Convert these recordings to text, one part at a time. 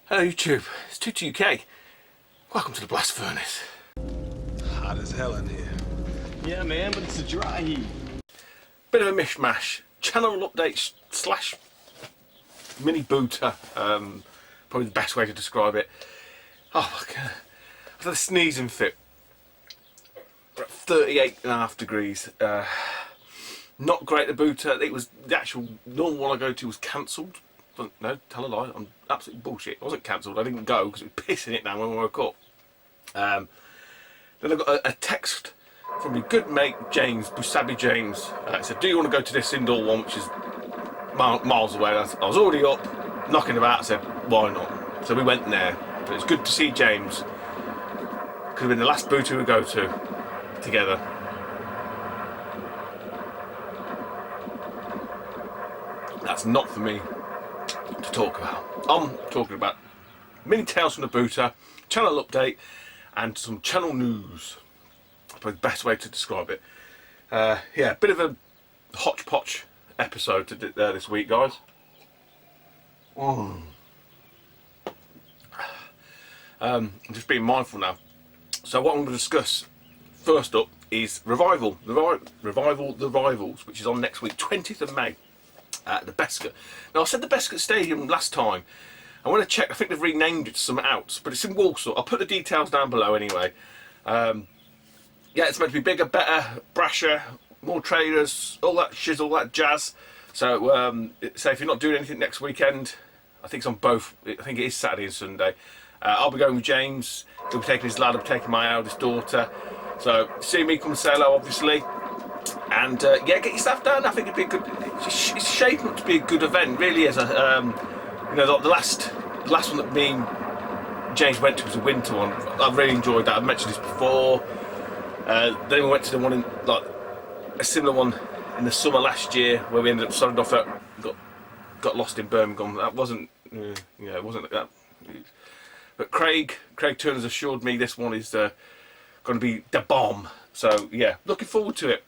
Hello YouTube, it's 22UK. Welcome to the blast furnace. Hot as hell in here. Yeah, man, but it's a dry heat. Bit of a mishmash. Channel update slash mini booter. Probably the best way to describe it. Oh my god. I've had a sneezing fit. We're at 38.5 degrees. Not great the booter. It was the actual normal one I go to was cancelled. No, tell a lie. I'm absolutely bullshit. It wasn't cancelled. I didn't go because it was pissing it down when I woke up. Then I got a text from my good mate James, Busabi James. He said, "Do you want to go to this indoor one, which is miles away?" I was already up, knocking about. I said, "Why not?" So we went there. But it's good to see James. Could have been the last booter we go to together. That's not for me to talk about. I'm talking about mini tales from the booter, channel update, and some channel news. Probably the best way to describe it. Yeah, bit of a hodgepodge episode this week, guys. I'm just being mindful now. So what I'm going to discuss first up is Revival, the Rivals, which is on next week, 20th of May. At the Bescot. Now I said the Bescot Stadium last time. I want to check. I think they've renamed it to something else, but it's in Walsall. I'll put the details down below anyway. Yeah, it's meant to be bigger, better, brasher, more traders, all that shiz, all that jazz. So, so if you're not doing anything next weekend, I think it's on both. I think it is Saturday and Sunday. I'll be going with James. He'll be taking his lad. I'll be taking my eldest daughter. So see me, come say hello, obviously. And yeah, get yourself down. I think it'd be a good. It's shaping up to be a good event, really is. You know, the last one that me and James went to was a winter one. I really enjoyed that. I've mentioned this before. Then we went to the one in like a similar one in the summer last year, where we ended up starting off at got lost in Birmingham. That wasn't, yeah, it wasn't like that. But Craig Turner's assured me this one is going to be the bomb. So yeah, looking forward to it.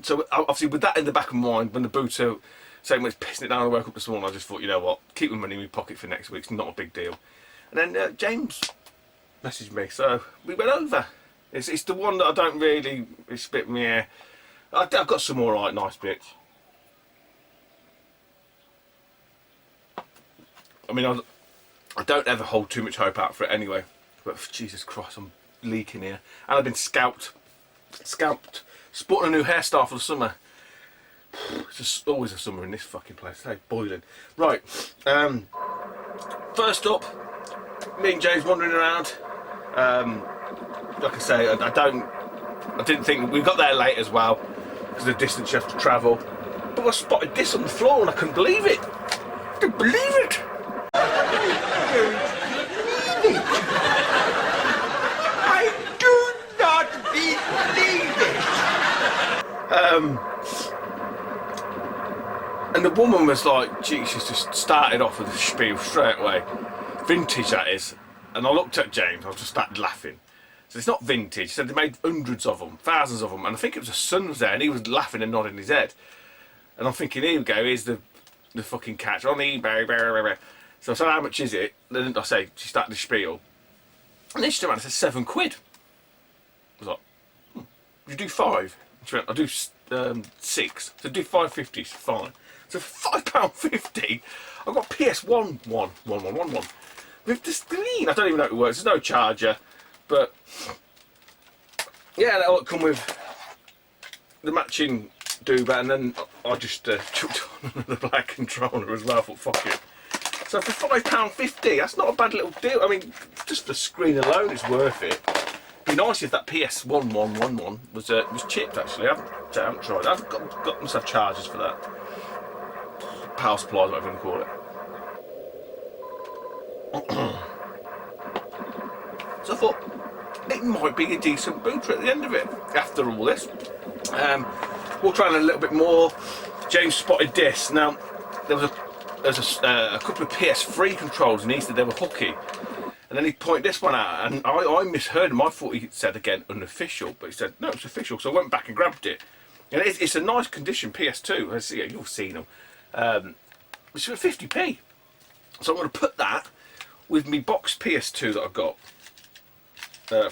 So obviously with that in the back of my mind, when the booter saying when it's pissing it down, I woke up this morning, I just thought, you know what, keep my money in my pocket for next week, it's not a big deal. And then James messaged me, so we went over. It's the one that I don't really, it's a bit meh. I've got some alright nice bits. I mean, I don't ever hold too much hope out for it anyway, but Jesus Christ, I'm leaking here. And I've been scalped, sporting a new hairstyle for the summer. It's just always a summer in this fucking place. Hey, boiling. Right. First up, me and James wandering around. Like I say, I didn't think we got there late as well because of the distance you have to travel. But I spotted this on the floor and I couldn't believe it. I couldn't believe it. And the woman was like, gee, she's just started off with a spiel straight away. Vintage, that is. And I looked at James, I just started laughing. So it's not vintage. She said they made hundreds of them, thousands of them. And I think it was a son was there, and he was laughing and nodding his head. And I'm thinking, here we go, here's the fucking catch on eBay. So I said, how much is it? Then I say, she started the spiel. And then she turned around and said, £7. I was like, you do 5? She went, I do 6. So do 5.50, fine. So for £5.50, I've got PS1 one with the screen. I don't even know how it works. There's no charger, but yeah, that'll come with the matching dooba, and then I just chucked on the black controller as well. I thought, fuck it. So for £5.50, that's not a bad little deal. I mean, just the screen alone is worth it. It'd be nice if that PS1 was chipped. Actually, I haven't tried. I've got must have chargers for that. Power supplies, whatever you call it. So I thought it might be a decent booter at the end of it. After all this, we'll try a little bit more. James spotted this. Now there was a couple of PS3 controls, and he said they were hooky. And then he pointed this one out, and I misheard him. I thought he said again unofficial, but he said no, it's official. So I went back and grabbed it. And it's a nice condition PS2. You've seen them. It's for 50p. So I'm going to put that with me box PS2 that I got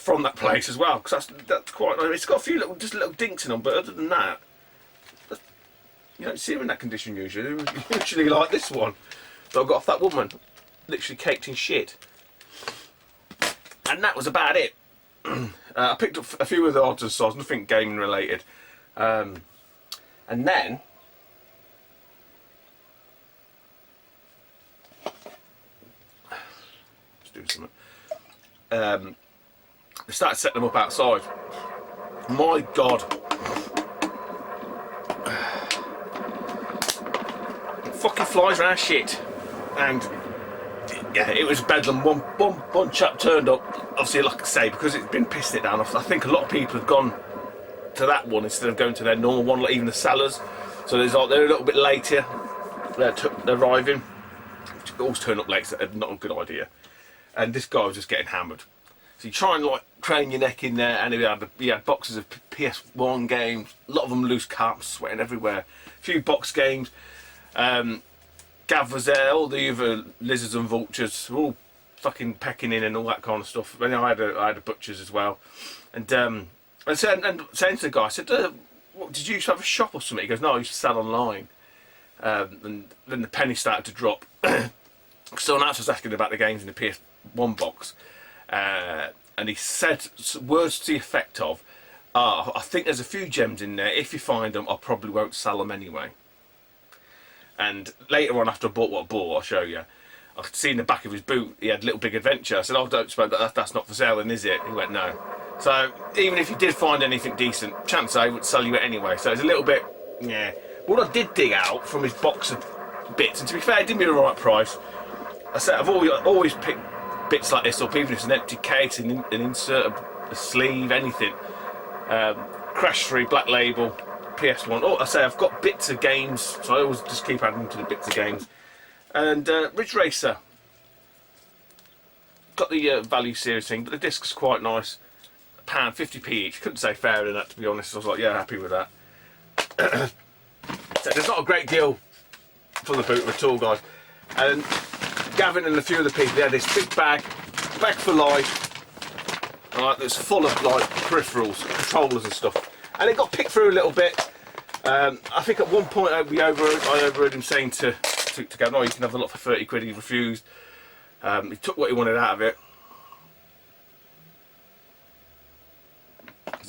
from that place as well, because that's quite nice. It's got a few little dinks in them, but other than that, you don't see them in that condition usually. Usually like this one that I got off that woman, literally caked in shit. And that was about it. I picked up a few of the odds and sods, nothing gaming related. And then let's do something. They started setting them up outside. My God. It fucking flies around shit. And yeah, it was bedlam. One chap turned up, obviously, like I say, because it's been pissing it down. I think a lot of people have gone to that one instead of going to their normal one, like even the sellers. So they're a little bit later. They're arriving. They always turn up late, so not a good idea. And this guy was just getting hammered. So you try and like crane your neck in there, and he had boxes of PS1 games, a lot of them loose caps, sweating everywhere. A few box games. Gav was there, all the other lizards and vultures were all fucking pecking in and all that kind of stuff. And I had a butchers as well. And saying to the guy, I said, what, did you used to have a shop or something? He goes, no, I used to sell online. And then the penny started to drop. Someone else was asking about the games in the PS1 box. And he said words to the effect of, I think there's a few gems in there. If you find them, I probably won't sell them anyway. And later on, after I bought what I bought, I'll show you. I could see in the back of his boot, he had Little Big Adventure. I said, oh, don't suppose that's not for sale, then, is it? He went, no. So even if you did find anything decent, chances are he would sell you it anyway. So it's a little bit, yeah. What I did dig out from his box of bits, and to be fair, it did me the right price. I said, I've always picked bits like this up, even if it's an empty case, an insert, a sleeve, anything. Crash-free, Black Label, PS1. Oh, I say I've got bits of games, so I always just keep adding to the bits of games. And Ridge Racer. Got the value series thing, but the disc's quite nice. £1.50p each. Couldn't say fairer than that, to be honest. I was like, yeah, happy with that. So there's not a great deal for the boot at all, guys. And Gavin and a few of the people, they had this big bag for life. Alright, that's full of like peripherals, controllers and stuff. And it got picked through a little bit. I think at one point I overheard him saying to Gavin, oh, you can have the lot for 30 quid. He refused. He took what he wanted out of it.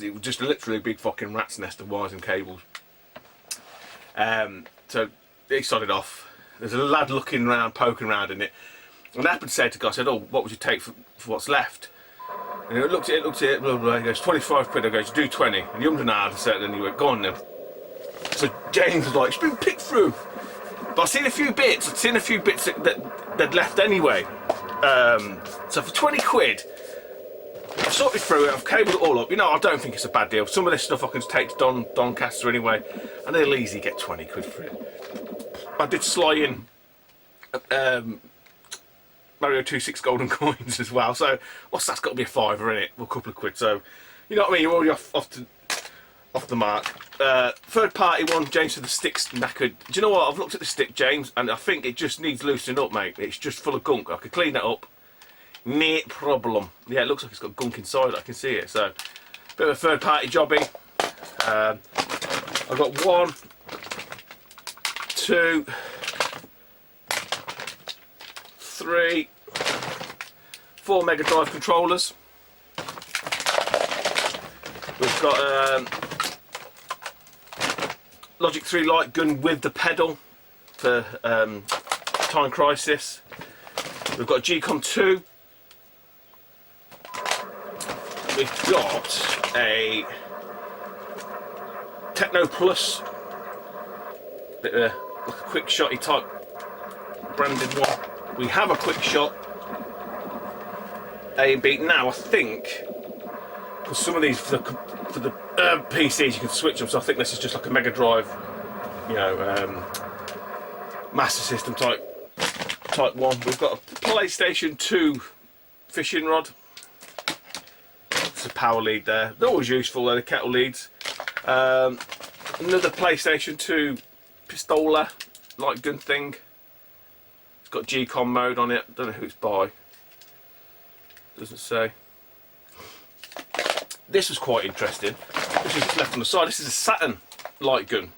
It was just literally a big fucking rat's nest of wires and cables. So he started off. There's a lad looking around, poking around in it. And I happened to say to the guy, I said, oh, what would you take for what's left? And he looked at it, blah, blah. He goes, 25 quid. I go, do 20. And he ummed and ahed a second, and he went, go on then. So James was like, it's been picked through. But I've seen a few bits that left anyway. So for 20 quid, I've sorted through it, I've cabled it all up. You know, I don't think it's a bad deal. Some of this stuff I can take to Doncaster anyway, and they'll easily get 20 quid for it. I did sly in Mario 26 golden coins as well, so that's got to be a fiver in it, or a couple of quid. So, you know what I mean, you're already off the mark. Third party one, James said the stick's knackered. Do you know what, I've looked at the stick, James, and I think it just needs loosening up, mate. It's just full of gunk. I could clean that up. No problem. Yeah, it looks like it's got gunk inside, I can see it. So, bit of a third party jobby. I've got 1, 2, 3, 4 Mega Drive controllers. We've got Logic 3 light gun with the pedal for Time Crisis. We've got GCOM 2. We've got a Techno Plus, bit of like a quick shotty type branded one. We have a quick shot A and B. Now I think because some of these for the PCs you can switch them, so I think this is just like a Mega Drive, you know, Master System type one. We've got a PlayStation 2 fishing rod. It's a power lead there. They're always useful, they're the kettle leads. Another PlayStation 2 pistola light gun thing. It's got GCOM mode on it. Don't know who it's by. Doesn't say. This was quite interesting. This is left on the side. This is a Saturn light gun.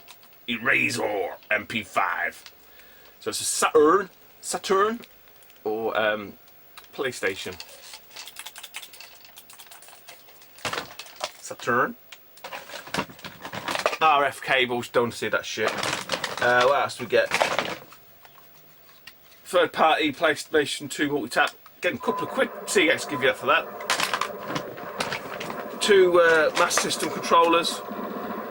Eraser MP5. So it's a Saturn or PlayStation. Saturn. RF cables, don't see that shit. What else do we get? Third party PlayStation 2 multi-tap. Getting a couple of quid. CX give you that for that. 2 Master System controllers.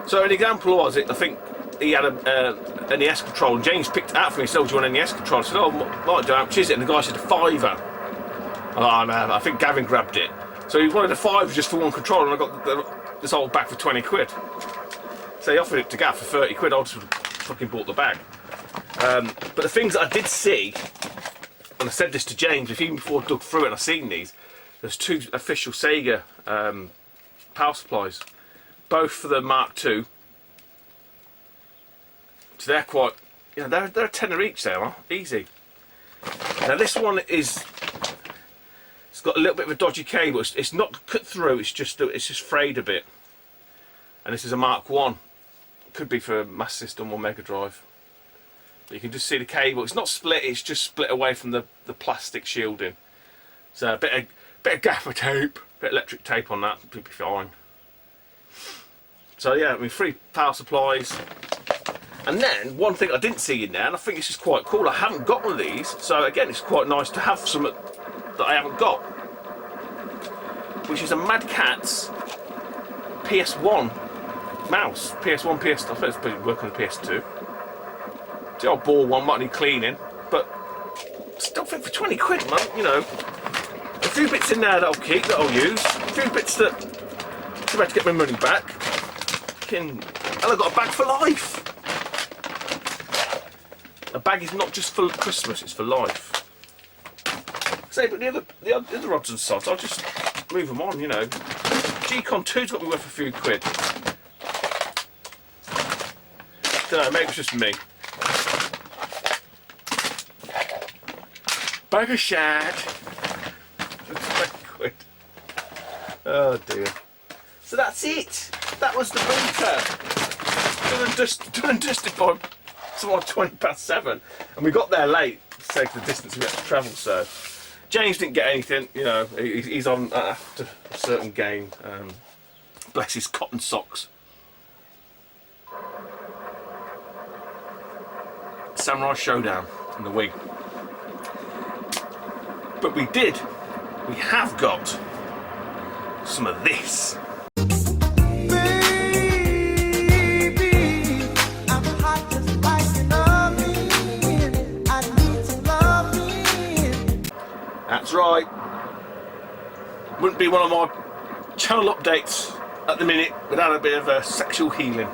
So an example was it, I think he had an NES controller, and James picked it out for me. He said, "Do you want an NES controller?" I said, "Oh, might do. How much is it?" And the guy said, £5. Oh no, I think Gavin grabbed it. So he wanted a £5 just for one controller, and I got this old bag for 20 quid. So he offered it to Gav for 30 quid. I just fucking bought the bag. But the things that I did see, and I said this to James, even before I dug through it and I seen these, there's 2 official Sega power supplies, both for the Mark II. So they're quite, you know, they're a tenner each. They are easy. Now this one is, it's got a little bit of a dodgy cable. It's not cut through. It's just frayed a bit. And this is a Mark 1. Could be for a Master System or Mega Drive. But you can just see the cable. It's not split. It's just split away from the plastic shielding. So a bit of gaffer tape, bit of electric tape on that. Would be fine. So yeah, I mean 3 power supplies. And then one thing I didn't see in there, and I think this is quite cool. I haven't got one of these, so again, it's quite nice to have some that I haven't got. Which is a Mad Catz PS1 mouse. PS1, I suppose it's probably work on the PS2. The old ball one might need cleaning, but still think for 20 quid, man, you know. A few bits in there that I'll keep, that I'll use. A few bits that I'm about to get my money back. And I've got a bag for life. A bag is not just for Christmas, it's for life. Say, but the other odds and sods, I'll just move them on, you know. G-Con 2's got me worth a few quid. Don't know, maybe it's just me. Bag of shad. 20 quid. Oh dear. So that's it. That was the bunker. Done and dusted by somewhat 20:07, and we got there late to sake the distance we had to travel. So James didn't get anything, you know. He's on after a certain game. Bless his cotton socks. Samurai Showdown in the wing. But we have got some of this. That's right. Wouldn't be one of my channel updates at the minute without a bit of sexual healing.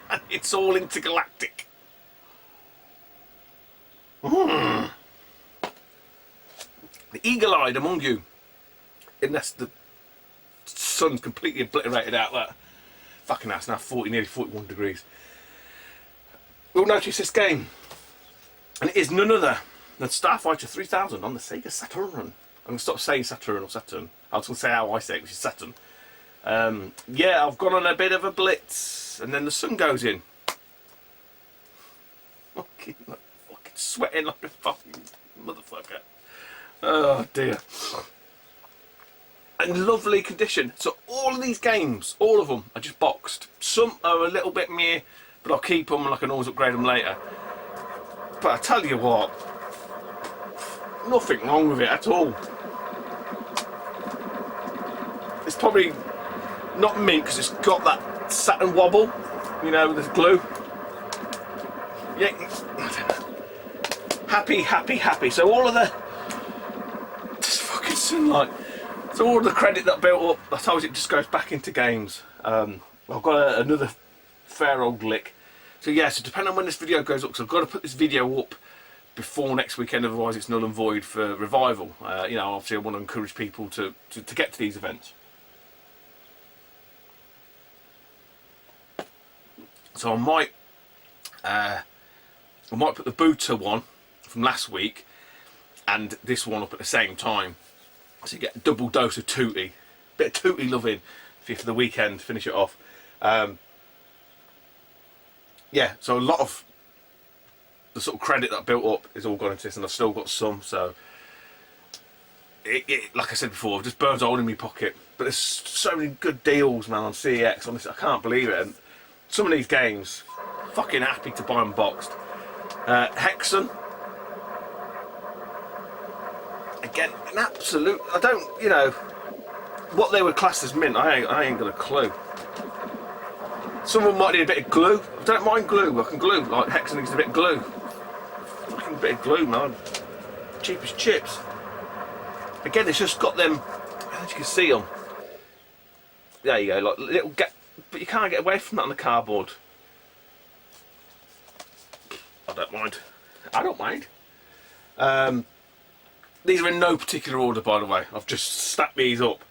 And it's all intergalactic. The eagle-eyed among you, unless the sun's completely obliterated out that fucking house, now nearly 41 degrees, will notice this game. And it is none other than Starfighter 3000 on the Sega Saturn. I'm going to stop saying Saturn or Saturn. I was going to say how I say it, which is Saturn. Yeah, I've gone on a bit of a blitz, and then the sun goes in. Fucking sweating like a fucking motherfucker. Oh dear. In lovely condition. So all of these games, all of them, are just boxed. Some are a little bit meh, but I'll keep them and I can always upgrade them later. But I tell you what, nothing wrong with it at all. It's probably not mint because it's got that Saturn wobble, you know, with the glue. Yeah, I don't know. Happy. So all of the just fucking sunlight. So all of the credit that built up, I told you, it just goes back into games. I've got another fair old lick. So yeah, so depending on when this video goes up, because I've got to put this video up before next weekend, otherwise it's null and void for Revival. You know, obviously I want to encourage people to get to these events. So I might put the Buta one from last week and this one up at the same time. So you get a double dose of Tootie. Bit of Tootie loving for the weekend, finish it off. Yeah, so a lot of the sort of credit that I built up is all gone into this, and I've still got some, so it like I said before, just burns a hole in my pocket. But there's so many good deals, man, on CEX. Honestly, I can't believe it. And some of these games, fucking happy to buy them boxed. Hexen, again, an absolute. I don't, you know, what they would class as mint. I ain't got a clue. Some of them might need a bit of glue. I don't mind glue. I can glue. Like Hexen needs a bit of glue. Fucking bit of glue, man. Cheap as chips. Again, it's just got them. As you can see them. There you go. Like little gap, but you can't get away from that on the cardboard. I don't mind. I don't mind. These are in no particular order, by the way. I've just stacked these up.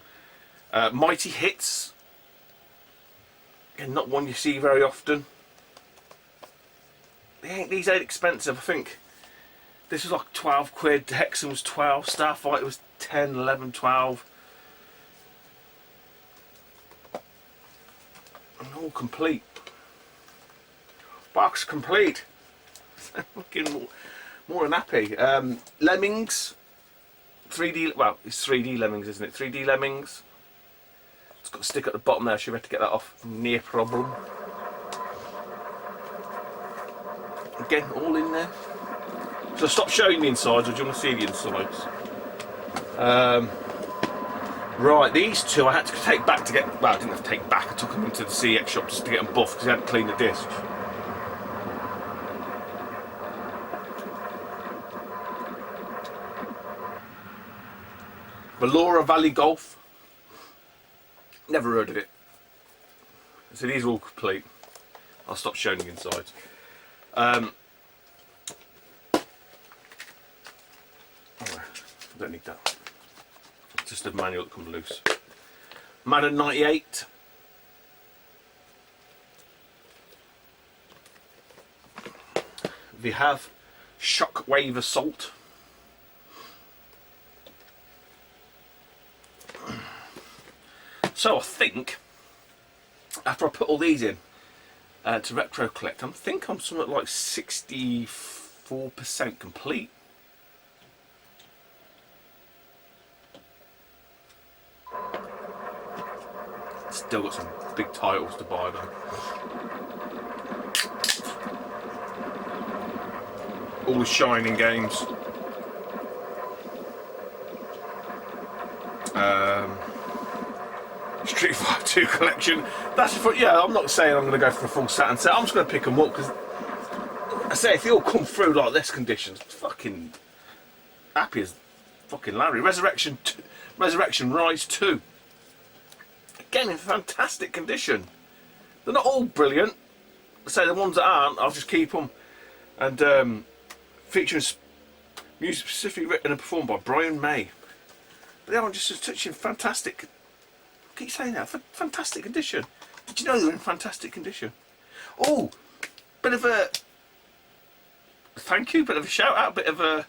Mighty Hits. Again, not one you see very often. These ain't expensive. I think this was like 12 quid. Hexen was 12. Starfighter was 10, 11, 12. And all complete. Box complete. Fucking more than happy. Lemmings. 3D. Well, it's 3D Lemmings, isn't it? 3D Lemmings. It's got a stick at the bottom there, so you have to get that off. No problem. Again, all in there. So stop showing the insides, or do you want to see the insides? Right, these two I had to take back to get. Well, I didn't have to take back. I took them into the CX shop just to get them buffed because I hadn't cleaned the disc. Valora Valley Golf. Never heard of it. So these are all complete. I'll stop showing the insides. I don't need that. It's just a manual that comes loose. Madden 98. We have Shockwave Assault. So I think, after I put all these in to retro collect, I think I'm something like 64% complete. Still got some big titles to buy though. All the Shining games. Street Fighter 2 collection. That's for, yeah, I'm not saying I'm going to go for a full Saturn set. I'm just going to pick them up because I say if they all come through like this condition, fucking happy as fucking Larry. Resurrection Rise 2. Again in fantastic condition. They're not all brilliant. I say the ones that aren't, I'll just keep them. And featuring music specifically written and performed by Brian May. But the other one just touching fantastic. I keep saying that, fantastic condition. Did you know they were in fantastic condition? Oh, bit of a thank you, bit of a shout out, bit of a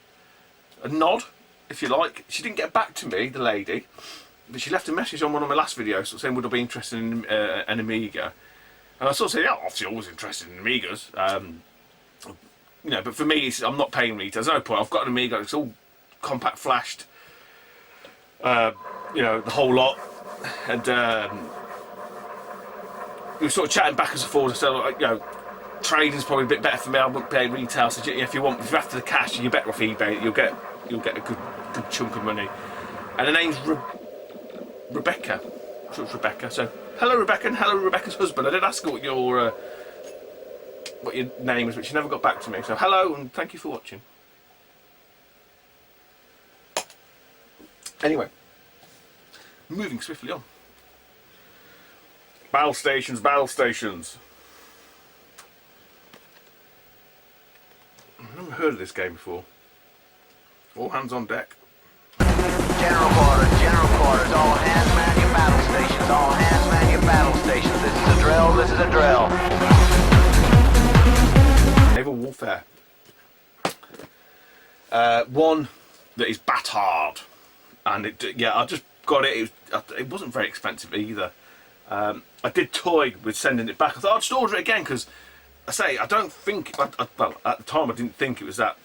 nod, if you like. She didn't get back to me, the lady, but she left a message on one of my last videos sort of saying would I be interested in an Amiga, and I sort of said yeah, obviously always interested in Amigas. You know, but for me, I'm not paying retail. There's no point. I've got an Amiga. It's all compact flashed. You know, the whole lot. And we were sort of chatting backwards and forwards. I said, like, you know, trading's probably a bit better for me. I wouldn't pay retail. So if you're after the cash, you're better off eBay. You'll get a good chunk of money. And her name's Rebecca. I'm sure it's Rebecca. So hello, Rebecca, and hello, Rebecca's husband. I did ask her what your name is, but she never got back to me. So hello, and thank you for watching. Anyway, moving swiftly on. Battle stations, battle stations. I've never heard of this game before. All hands on deck. General quarters, all hands man your battle stations, all hands man your battle stations. This is a drill, this is a drill. Naval warfare. One that is battered, and I just got it. It wasn't very expensive either. I did toy with sending it back. I thought I'd just order it again because I don't think. Well, at the time I didn't think it was that,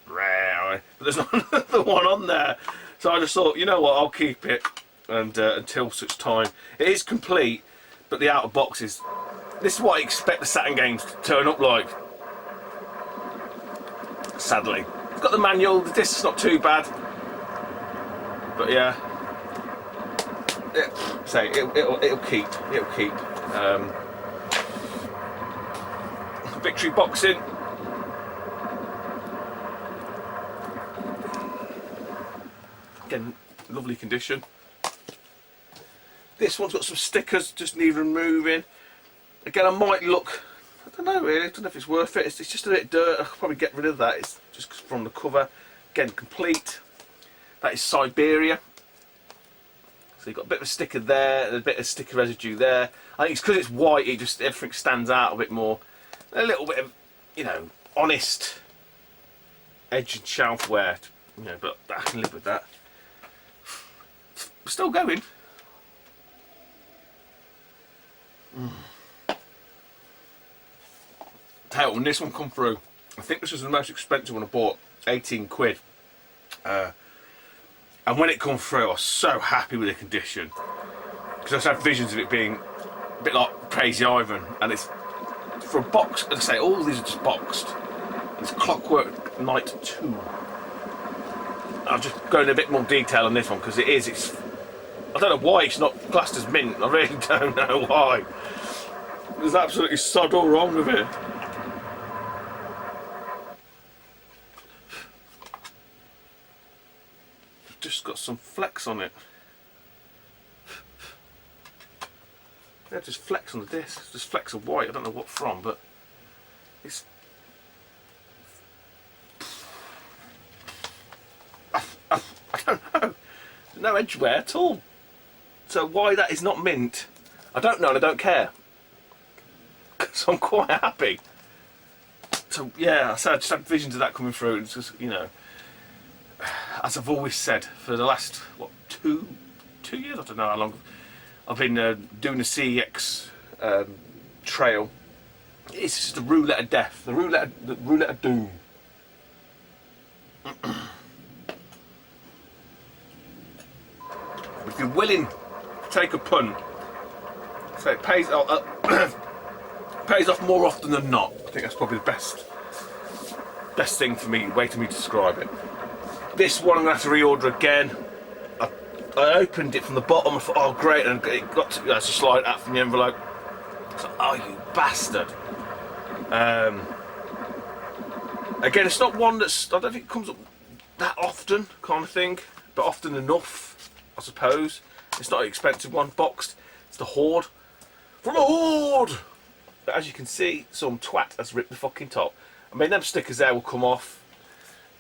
rare. But there's not another one on there, so I just thought, you know what, I'll keep it, and until such time. It is complete, but the outer box is. This is what I expect the Saturn games to turn up like. Sadly, it's got the manual. The disc's not too bad, but yeah. It'll keep. Victory boxing. Again, lovely condition. This one's got some stickers, just need removing. Again, I might look. I don't know really. I don't know if it's worth it. It's just a bit of dirt. I could probably get rid of that. It's just from the cover. Again, complete. That is Siberia. So you've got a bit of a sticker there, and a bit of sticker residue there. I think it's because it's white, everything stands out a bit more. A little bit of, honest edge and shelf wear, but I can live with that. We're still going. Tell you, when this one come through, I think this was the most expensive one I bought, 18 quid. And when it come through, I was so happy with the condition, because I just had visions of it being a bit like Crazy Ivan, and it's for a box. As I say, all these are just boxed. It's Clockwork Knight 2. I'll just go into a bit more detail on this one because it's. I don't know why it's not classed as mint. I really don't know why. There's absolutely sod all wrong with it. Just got some flecks on it. Yeah, just flecks on the disc. Just flecks of white. I don't know what from, but it's. I don't know. There's no edge wear at all. So why that is not mint, I don't know, and I don't care. So I'm quite happy. So yeah, I just had visions of that coming through. It's just, as I've always said, for the last, 2 years? I don't know how long. I've been doing the CEX trail. It's just the roulette of death, the roulette of doom. If you're willing to take a punt, so it pays off more often than not. I think that's probably the best thing for me, way to me describe it. This one I'm going to have to reorder again. I opened it from the bottom. I thought, oh great, and it got to actually slide out from the envelope. So, oh you bastard! Again, it's not one that's. I don't think it comes up that often, kind of thing, but often enough, I suppose. It's not an expensive one, boxed. It's the Horde. From the Horde. But as you can see, some twat has ripped the fucking top. I mean, them stickers there will come off.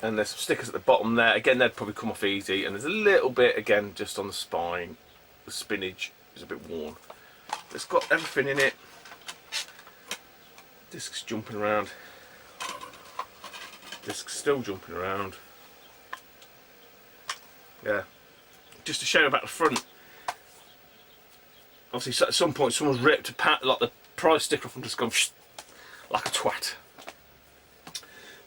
And there's some stickers at the bottom there. Again, they'd probably come off easy. And there's a little bit, again, just on the spine. The spinach is a bit worn. But it's got everything in it. Disc's jumping around. Disc's still jumping around. Yeah. Just a shame about the front. Obviously, at some point, someone's ripped like the prize sticker off and just gone like a twat.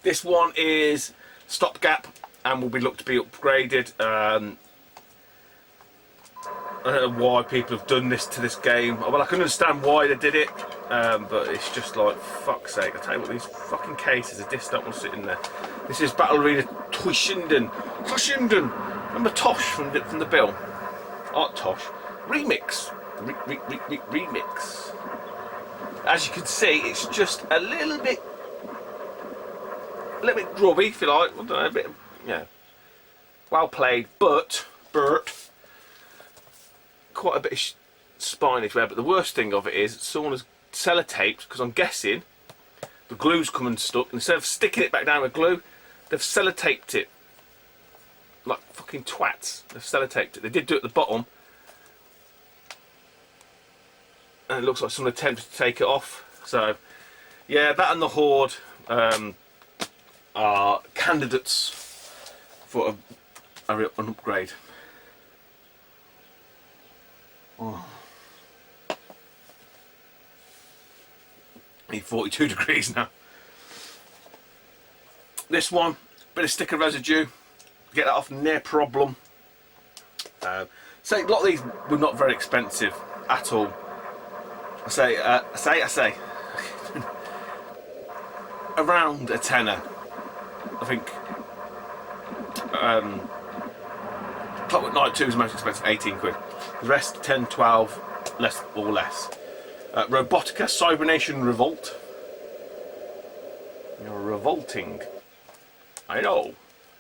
This one is stopgap and will be looked to be upgraded. I don't know why people have done this to this game. Well, I can understand why they did it, but it's just like, fuck's sake. I tell you what, these fucking cases of disc don't want to sit in there. This is Battle Arena Toshinden. Remember Tosh from the bill? Art Tosh. Remix. Remix. As you can see, it's just a little bit grubby, if you like. I don't know, a bit, well played, but quite a bit of spinage wear. But the worst thing of it is someone has sellotaped, because I'm guessing the glue's come unstuck, and instead of sticking it back down with glue, they've sellotaped it like fucking twats. They've sellotaped it. They did do it at the bottom, and it looks like someone attempted to take it off. So yeah, that and the Horde are candidates for an upgrade. Oh. Need 42 degrees now. This one, bit of sticker residue. Get that off, no problem. So a lot of these were not very expensive at all. I say. Around a tenner, I think. Clockwork Knight 2 is the most expensive, 18 quid. The rest 10, 12, less or less. Robotica Cybernation Revolt. You're revolting. I know.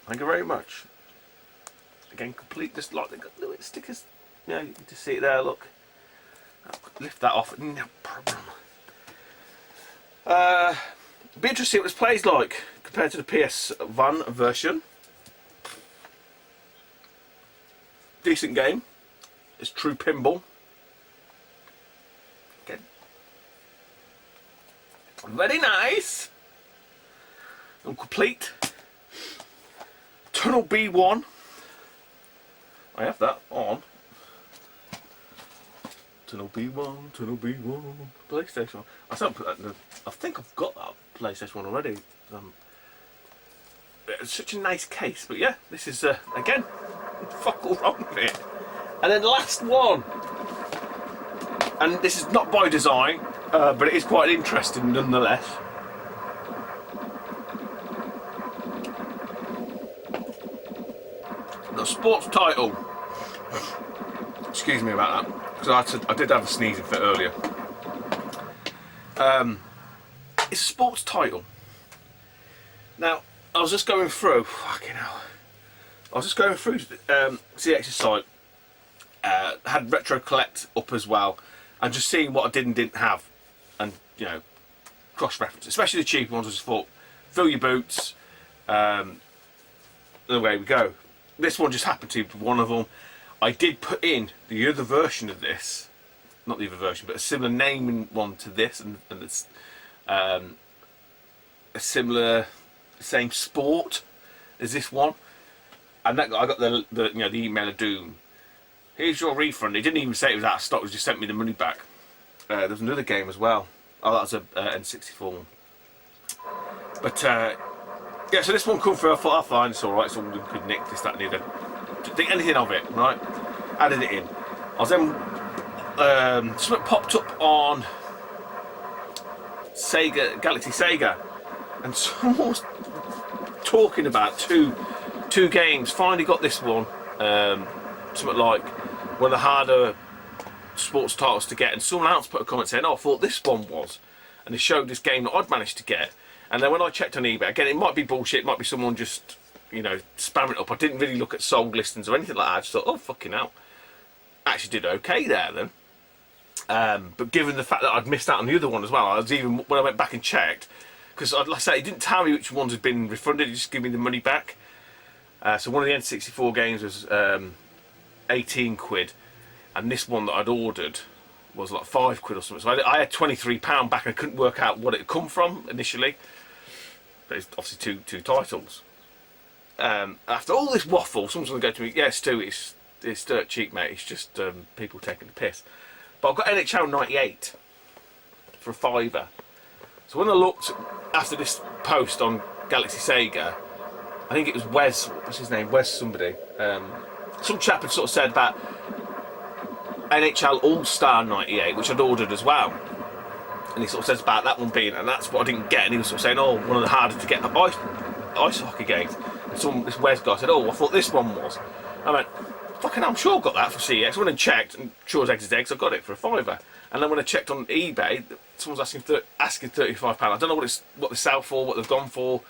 Thank you very much. Again, complete, just like they got little stickers. You know, you can just see it there, look. I'll lift that off, no problem. Be interesting to see what this plays like compared to the PS1 version. Decent game. It's true pinball. Okay. Very nice. And complete. Tunnel B1. I have that on. Tunnel B1, Tunnel B1, PlayStation. I think I've got that PlayStation 1 already. It's such a nice case, but yeah, this is again, fuck all wrong with it. And then the last one, and this is not by design, but it is quite interesting nonetheless. The sports title. Excuse me about that. Because I did have a sneezing fit earlier. It's a sports title. Now, I was just going through, fucking hell. I was just going through CX's site, had Retro Collect up as well, and just seeing what I did and didn't have, and, you know, cross-reference, especially the cheaper ones. I just thought, fill your boots, and away we go. This one just happened to be one of them. I did put in the other version of this, not the other version, but a similar naming one to this, and it's a similar, same sport as this one. And that, I got the email of doom. Here's your refund. It didn't even say it was out of stock. It just sent me the money back. There was another game as well. Oh, that was a N64 one. But yeah, so this one come through. I thought, fine, it's all right. Someone could nick this, that, and the other. Didn't think anything of it, right? Added it in. I was then something popped up on Sega, Galaxy Sega, and someone was talking about two games. Finally got this one. Something like one of the harder sports titles to get, and someone else put a comment saying, "Oh, I thought this one was," and they showed this game that I'd managed to get. And then when I checked on eBay, again, it might be bullshit. It might be someone just, you know, spamming it up. I didn't really look at sold listings or anything like that. I just thought, oh, fucking hell. Actually did okay there then. But given the fact that I'd missed out on the other one as well, I was even, when I went back and checked, because like I say, it didn't tell me which ones had been refunded, it just gave me the money back. So one of the N64 games was 18 quid, and this one that I'd ordered was like 5 quid or something. So I had £23 back, and I couldn't work out what it had come from initially. But it's obviously two titles. After all this waffle, someone's going to go to me, yeah, Stu, it's dirt cheap, mate. It's just people taking the piss. But I've got NHL 98 for a £5. So when I looked after this post on Galaxy Sega, I think it was Wes, what's his name? Wes somebody. Some chap had sort of said about NHL All-Star 98, which I'd ordered as well. And he sort of says about that one being, and that's what I didn't get. And he was sort of saying, oh, one of the harder to get ice hockey games. And this Wes guy said, oh, I thought this one was. I went, fucking hell, I'm sure I got that for CX. I went and checked, and sure as eggs is eggs, I got it for a £5. And then when I checked on eBay, someone's asking £35. I don't know what they sell for, what they've gone for.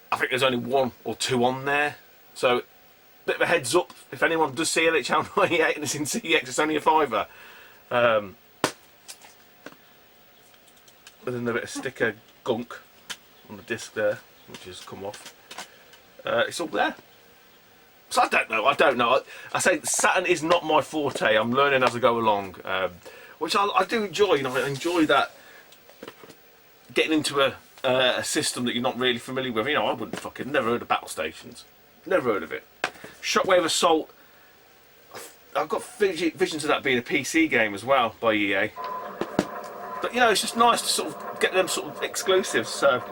I think there's only 1 or 2 on there. So, bit of a heads up, if anyone does see NHL 98 and it's in CX, it's only a £5. With a bit of sticker gunk on the disc there, which has come off. It's all there. So I don't know. I say Saturn is not my forte. I'm learning as I go along, which I do enjoy. You know, I enjoy that, getting into a a system that you're not really familiar with. You know, I wouldn't fucking never heard of battle stations. Never heard of it. Shockwave Assault. I've got visions of that being a PC game as well by EA. But you know, it's just nice to sort of get them sort of exclusives. So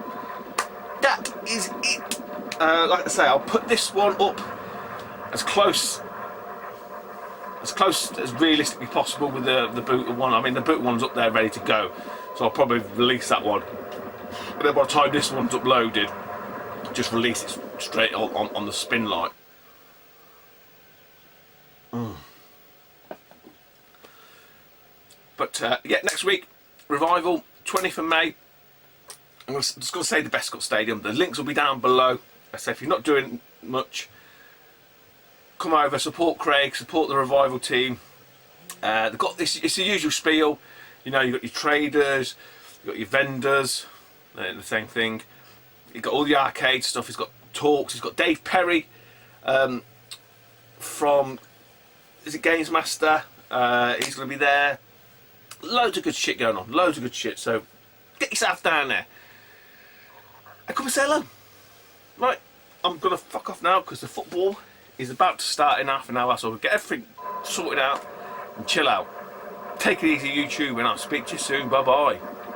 that is it. Like I say, I'll put this one up as close as realistically possible with the booter one. I mean, the booter one's up there ready to go, so I'll probably release that one. But then by the time this one's uploaded, just release it straight on the spin light. But yeah, next week, Revival, 20th of May. I'm just going to say the Bescott Stadium. The links will be down below. I say if you're not doing much, come over, support Craig, support the Revival team. They've got this. It's the usual spiel. You know, you've got your traders, you've got your vendors, the same thing. You've got all the arcade stuff. He's got talks. He's got Dave Perry from, is it Games Master? He's going to be there. Loads of good shit going on. Loads of good shit. So get yourself down there and come and say hello. Right, I'm going to fuck off now because the football is about to start in half an hour. So we'll get everything sorted out and chill out. Take it easy, YouTube, and I'll speak to you soon. Bye bye.